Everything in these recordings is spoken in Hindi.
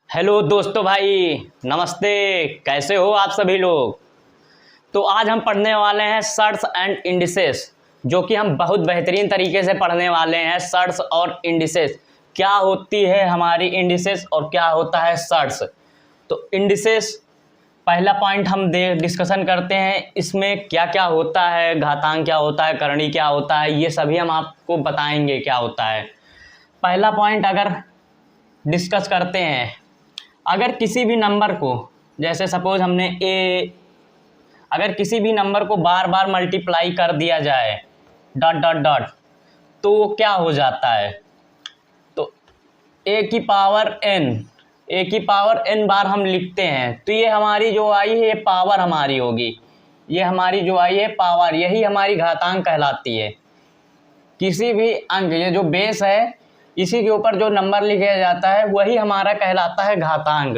हेलो दोस्तों, भाई नमस्ते। कैसे हो आप सभी लोग। तो आज हम पढ़ने वाले हैं सर्ट्स एंड इंडिसेस, जो कि हम बहुत बेहतरीन तरीके से पढ़ने वाले हैं। सर्ट्स और इंडिसेस, क्या होती है हमारी इंडिसेस और क्या होता है सर्ट्स। तो इंडिसेस पहला पॉइंट हम डिस्कशन करते हैं, इसमें क्या क्या होता है, घातांक क्या होता है, करणी क्या होता है, ये सभी हम आपको बताएंगे क्या होता है। पहला पॉइंट अगर डिस्कस करते हैं, अगर किसी भी नंबर को, जैसे सपोज हमने अगर किसी भी नंबर को बार बार मल्टीप्लाई कर दिया जाए डॉट डॉट डॉट, तो वो क्या हो जाता है। तो ए की पावर n बार हम लिखते हैं, तो ये हमारी जो आई है ये पावर हमारी होगी। ये हमारी जो आई है पावर, यही हमारी घातांक कहलाती है। किसी भी अंक, ये जो बेस है, इसी के ऊपर जो नंबर लिखा जाता है वही हमारा कहलाता है घातांक।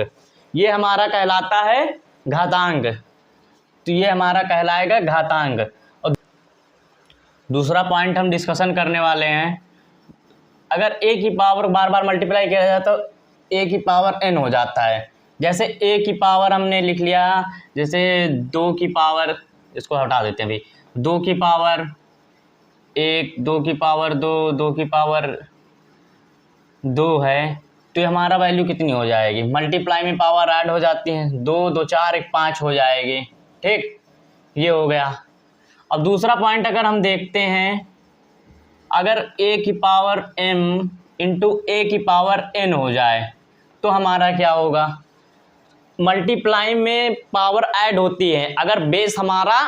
ये हमारा कहलाता है घातांक, तो ये हमारा कहलाएगा घातांक। और दूसरा पॉइंट हम डिस्कशन करने वाले हैं, अगर ए की पावर बार बार मल्टीप्लाई किया जाए तो ए की पावर n हो जाता है। जैसे ए की पावर हमने लिख लिया, जैसे 2 की पावर, इसको हटा देते हैं भाई, 2 की पावर 1, 2 की पावर 2, 2 की पावर 2 है, तो ये हमारा वैल्यू कितनी हो जाएगी। मल्टीप्लाई में पावर ऐड हो जाती है, 2 2 4 1 5 हो जाएगी। ठीक, ये हो गया। अब दूसरा पॉइंट अगर हम देखते हैं, अगर a की पावर m इंटू a की पावर n हो जाए तो हमारा क्या होगा। मल्टीप्लाई में पावर ऐड होती है, अगर बेस हमारा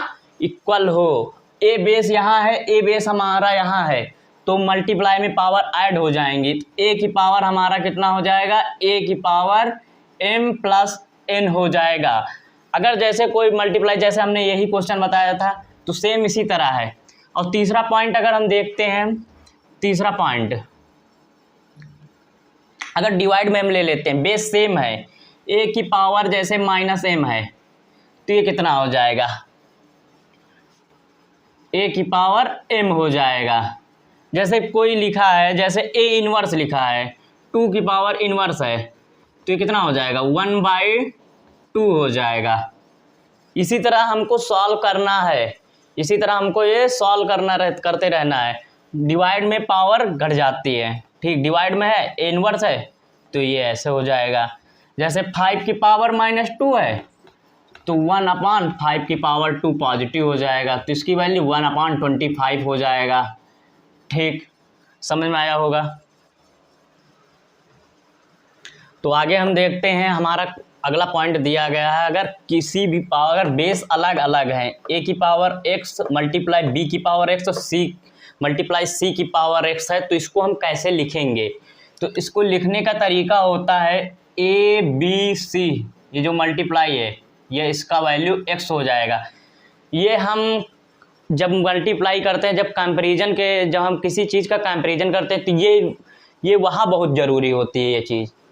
इक्वल हो, a बेस यहाँ है, a बेस हमारा यहाँ है, तो मल्टीप्लाई में पावर ऐड हो जाएंगी। a की पावर हमारा कितना हो जाएगा, a की पावर m प्लस n हो जाएगा। अगर जैसे कोई मल्टीप्लाई, जैसे हमने यही क्वेश्चन बताया था, तो सेम इसी तरह है। और तीसरा पॉइंट अगर हम देखते हैं, तीसरा पॉइंट अगर डिवाइड में हम ले लेते हैं, बेस सेम है, a की पावर जैसे माइनस m है, तो ये कितना हो जाएगा, a की पावर m हो जाएगा। जैसे कोई लिखा है, जैसे a इनवर्स लिखा है, 2 की पावर इनवर्स है, तो ये कितना हो जाएगा, 1/2 हो जाएगा। इसी तरह हमको सॉल्व करना है, इसी तरह हमको ये सॉल्व करते रहना है। डिवाइड में पावर घट जाती है, ठीक, डिवाइड में है, a इनवर्स है, तो ये ऐसे हो जाएगा। जैसे 5 की पावर -2 है, तो 1/5 की पावर 2 पॉजिटिव हो जाएगा, तो इसकी वैल्यू 1/25 हो जाएगा। ठीक, समझ में आया होगा। तो आगे हम देखते हैं, हमारा अगला पॉइंट दिया गया है, अगर किसी भी पावर, अगर बेस अलग अलग है, a की पावर x मल्टीप्लाई b की पावर x और c मल्टीप्लाई c की पावर x है, तो इसको हम कैसे लिखेंगे। तो इसको लिखने का तरीका होता है a b c, ये जो मल्टीप्लाई है, ये इसका वैल्यू x हो जाएगा। ये हम जब मल्टीप्लाई करते हैं, जब हम किसी चीज़ का कंपैरिजन करते हैं, तो ये वहाँ बहुत ज़रूरी होती है।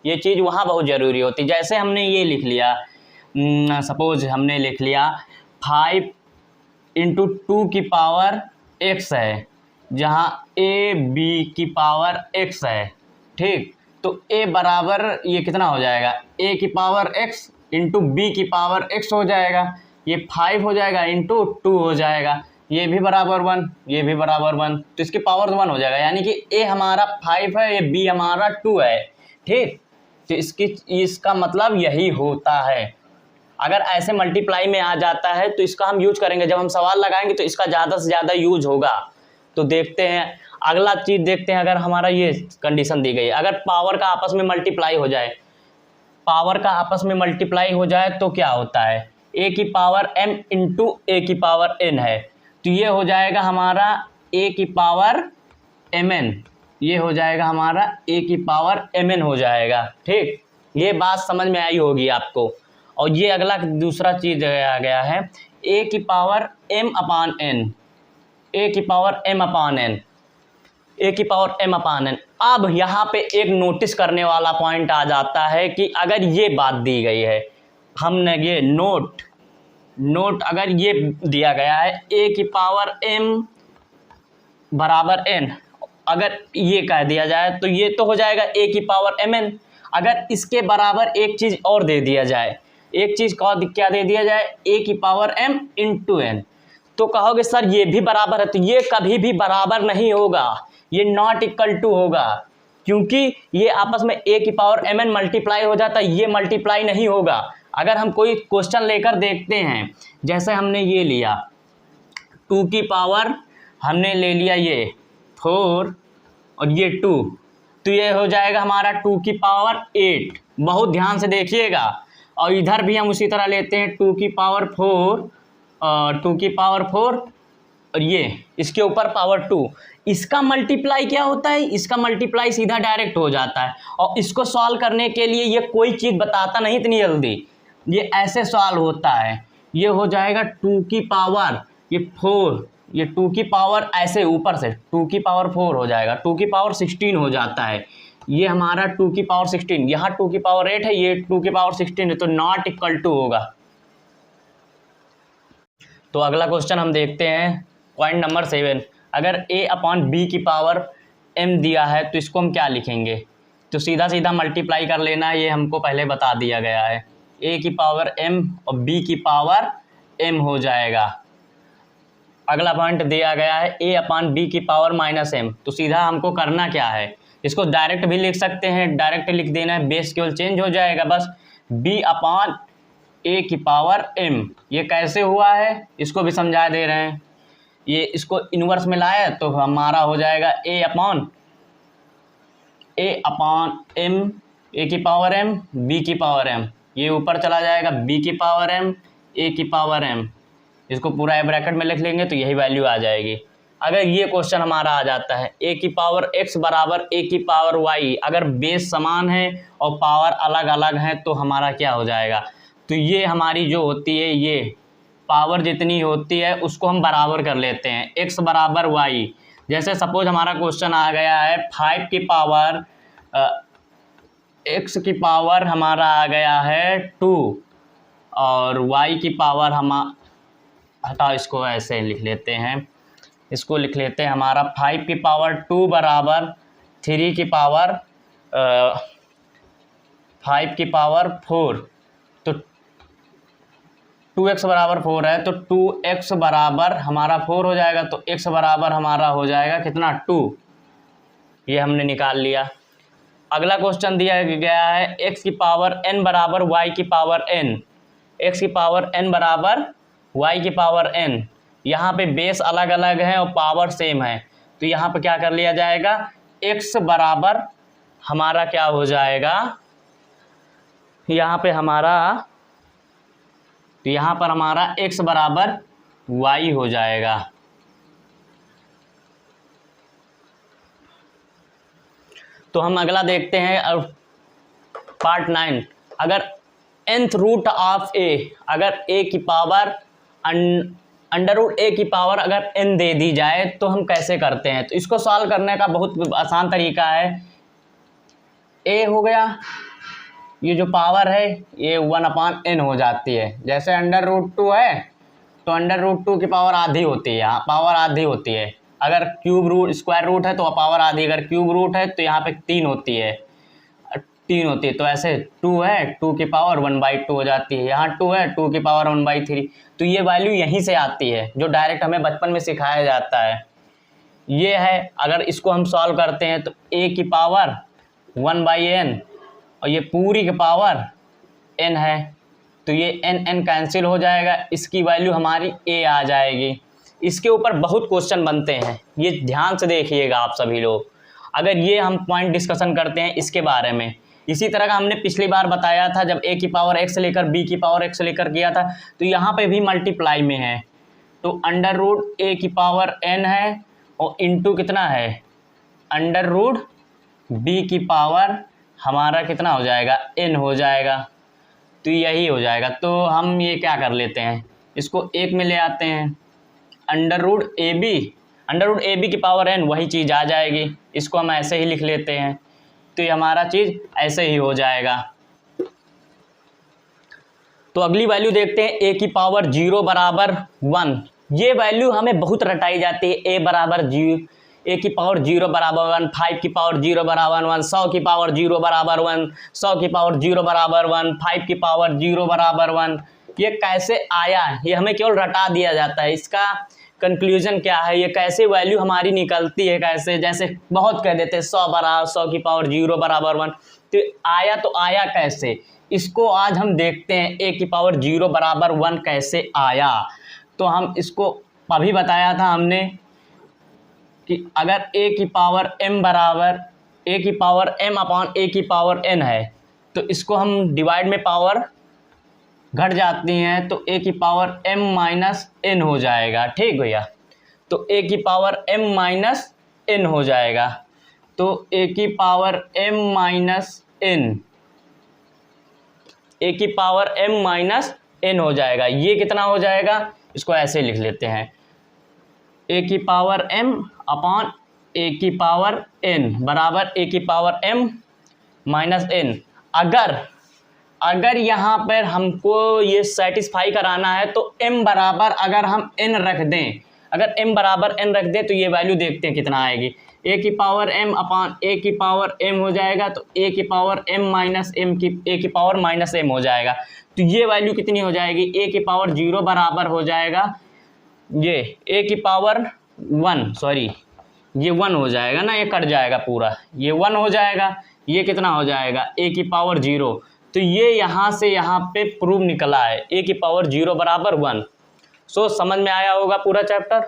ये चीज़ वहाँ बहुत ज़रूरी होती है। जैसे हमने ये लिख लिया, सपोज हमने लिख लिया 5 इंटू 2 की पावर x है, जहाँ a b की पावर x है, ठीक। तो a बराबर ये कितना हो जाएगा, a की पावर x इंटू b की पावर x हो जाएगा, ये 5 हो जाएगा इंटू 2 हो जाएगा, ये भी बराबर 1, ये भी बराबर 1, तो इसकी पावर 1 हो जाएगा। यानी कि a हमारा 5 है, ये b हमारा 2 है, ठीक। तो इसका मतलब यही होता है। अगर ऐसे मल्टीप्लाई में आ जाता है तो इसका हम यूज करेंगे, जब हम सवाल लगाएंगे तो इसका ज़्यादा से ज़्यादा यूज होगा। तो देखते हैं अगला चीज़, देखते हैं अगर हमारा ये कंडीशन दी गई है, अगर पावर का आपस में मल्टीप्लाई हो जाए, पावर का आपस में मल्टीप्लाई हो जाए तो क्या होता है, a की पावर m इंटू a की पावर n है, तो ये हो जाएगा हमारा a की पावर mn, ये हो जाएगा हमारा a की पावर mn हो जाएगा, ठीक। ये बात समझ में आई होगी आपको। और ये अगला दूसरा चीज़ आ गया है, a की power m upon n, a की power m upon n, a की पावर m अपान n। अब यहाँ पे एक नोटिस करने वाला पॉइंट आ जाता है कि अगर ये बात दी गई है, हमने ये नोट अगर ये दिया गया है a की पावर m बराबर n, अगर ये कह दिया जाए तो ये तो हो जाएगा a की पावर mn। अगर इसके बराबर एक चीज़ और दे दिया जाए, एक चीज़ क्या दे दिया जाए, a की पावर m इंटू n, तो कहोगे सर ये भी बराबर है, तो ये कभी भी बराबर नहीं होगा, ये नॉट इक्वल टू होगा, क्योंकि ये आपस में a की पावर mn मल्टीप्लाई हो जाता है, ये मल्टीप्लाई नहीं होगा। अगर हम कोई क्वेश्चन लेकर देखते हैं, जैसे हमने ये लिया 2 की पावर, हमने ले लिया ये 4 और ये 2, तो ये हो जाएगा हमारा 2 की पावर 8। बहुत ध्यान से देखिएगा। और इधर भी हम उसी तरह लेते हैं 2 की पावर 4 और 2 की पावर 4 और ये इसके ऊपर पावर 2। इसका मल्टीप्लाई क्या होता है, इसका मल्टीप्लाई सीधा डायरेक्ट हो जाता है। और इसको सॉल्व करने के लिए ये कोई चीज़ बताता नहीं इतनी जल्दी, ये ऐसे सॉल्व होता है। ये हो जाएगा 2 की पावर ये 4, ये 2 की पावर ऐसे ऊपर से 2 की पावर 4 हो जाएगा, 2 की पावर 16 हो जाता है। ये हमारा 2 की पावर 16, यहाँ 2 की पावर 8 है, ये 2 की पावर 16 है, तो नॉट इक्वल टू होगा। तो अगला क्वेश्चन हम देखते हैं, पॉइंट नंबर 7। अगर a अपॉन बी की पावर m दिया है तो इसको हम क्या लिखेंगे, तो सीधा सीधा मल्टीप्लाई कर लेना, ये हमको पहले बता दिया गया है। a की पावर m और b की पावर m हो जाएगा। अगला पॉइंट दिया गया है a अपॉन b की पावर माइनस m, तो सीधा हमको करना क्या है, इसको डायरेक्ट भी लिख सकते हैं, डायरेक्ट लिख देना है, बेस केवल चेंज हो जाएगा बस। b अपॉन a की पावर m, ये कैसे हुआ है इसको भी समझा दे रहे हैं। ये इसको इन्वर्स में लाए तो हमारा हो जाएगा a अपॉन m, a की पावर m b की पावर m, ये ऊपर चला जाएगा b की पावर m a की पावर m, इसको पूरा ब्रैकेट में लिख लेंगे तो यही वैल्यू आ जाएगी। अगर ये क्वेश्चन हमारा आ जाता है a की पावर x बराबर a की पावर y, अगर बेस समान है और पावर अलग अलग है तो हमारा क्या हो जाएगा, तो ये हमारी जो होती है ये पावर जितनी होती है उसको हम बराबर कर लेते हैं, x बराबर y। जैसे सपोज हमारा क्वेश्चन आ गया है 5 की पावर x की पावर हमारा आ गया है 2 और y की पावर हम हटाओ, इसको ऐसे लिख लेते हैं, इसको लिख लेते हैं हमारा 5 की पावर 2 बराबर 3 की पावर 5 की पावर 4, तो 2x बराबर 4 है तो 2x बराबर हमारा 4 हो जाएगा, तो x बराबर हमारा हो जाएगा कितना 2, ये हमने निकाल लिया। अगला क्वेश्चन दिया गया है x की पावर n बराबर y की पावर n, x की पावर n बराबर y की पावर n, यहाँ पे बेस अलग अलग है और पावर सेम है, तो यहाँ पे क्या कर लिया जाएगा, x बराबर हमारा क्या हो जाएगा, यहाँ पे हमारा, तो यहाँ पर हमारा x बराबर y हो जाएगा। तो हम अगला देखते हैं पार्ट 9। अगर nth रूट ऑफ a, अगर a की पावर अंडर रूट a की पावर अगर n दे दी जाए तो हम कैसे करते हैं, तो इसको सॉल्व करने का बहुत आसान तरीका है। a हो गया, ये जो पावर है ये 1/n हो जाती है। जैसे अंडर रूट 2 है तो अंडर रूट 2 की पावर आधी होती है, यहाँ पावर आधी होती है। अगर क्यूब रूट स्क्वायर रूट है तो पावर आधी, अगर क्यूब रूट है तो यहाँ पे 3 होती है, 3 होती है। तो ऐसे 2 है 2 की पावर 1/2 हो जाती है, यहाँ 2 है 2 की पावर 1/3। तो ये वैल्यू यहीं से आती है जो डायरेक्ट हमें बचपन में सिखाया जाता है, ये है। अगर इसको हम सॉल्व करते हैं तो a की पावर 1/n और ये पूरी की पावर n है, तो ये n कैंसिल हो जाएगा, इसकी वैल्यू हमारी a आ जाएगी। इसके ऊपर बहुत क्वेश्चन बनते हैं, ये ध्यान से देखिएगा आप सभी लोग। अगर ये हम पॉइंट डिस्कशन करते हैं इसके बारे में, इसी तरह का हमने पिछली बार बताया था जब a की पावर x लेकर b की पावर x लेकर किया था, तो यहाँ पे भी मल्टीप्लाई में है, तो अंडर रूट a की पावर n है और इंटू कितना है अंडर रूट b की पावर हमारा कितना हो जाएगा n हो जाएगा, तो यही हो जाएगा। तो हम ये क्या कर लेते हैं, इसको एक में ले आते हैं, अंडर रूट ए बी की पावर n वही चीज़ आ जाएगी, इसको हम ऐसे ही लिख लेते हैं, तो ये हमारा चीज़ ऐसे ही हो जाएगा। तो अगली वैल्यू देखते हैं a की पावर 0 बराबर 1। ये वैल्यू हमें बहुत रटाई जाती है, a बराबर ए की पावर 0 बराबर 1, 5 की पावर 0 बराबर 1, 100 की पावर 0 बराबर 1, 100 की पावर 0 बराबर 1, 5 की पावर 0 बराबर 1। ये कैसे आया, ये हमें केवल रटा दिया जाता है। इसका कंक्लूजन क्या है, ये कैसे वैल्यू हमारी निकलती है, कैसे, जैसे बहुत कह देते हैं 100 की पावर 0 बराबर 1, तो आया कैसे, इसको आज हम देखते हैं। ए की पावर 0 बराबर 1 कैसे आया, तो हम इसको अभी बताया था हमने कि अगर ए की पावर m बराबर ए की पावर m अपॉन ए की पावर n है, तो इसको हम डिवाइड में पावर घट जाती हैं, तो ए की पावर m माइनस n हो जाएगा। ठीक भैया, तो ए की पावर m माइनस n हो जाएगा, तो ए की पावर m माइनस n, ए की पावर m माइनस n हो जाएगा। ये कितना हो जाएगा, इसको ऐसे लिख लेते हैं, ए की पावर m अपॉन ए की पावर n बराबर ए की पावर m माइनस n। अगर यहाँ पर हमको ये सेटिस्फाई कराना है तो m बराबर अगर हम n रख दें, अगर m बराबर n रख दें तो ये वैल्यू देखते हैं कितना आएगी। ए की पावर m अपॉन ए की पावर m हो जाएगा, तो ए की पावर m माइनस m की ए की पावर माइनस m हो जाएगा। तो ये वैल्यू कितनी हो जाएगी, ए की पावर 0 बराबर हो जाएगा ये ए की पावर 1, सॉरी ये 1 हो जाएगा ना, ये कट जाएगा पूरा, ये 1 हो जाएगा। ये कितना हो जाएगा, ए की पावर 0। तो ये यहाँ से यहाँ पे प्रूव निकला है, ए की पावर 0 बराबर 1। सो समझ में आया होगा पूरा चैप्टर।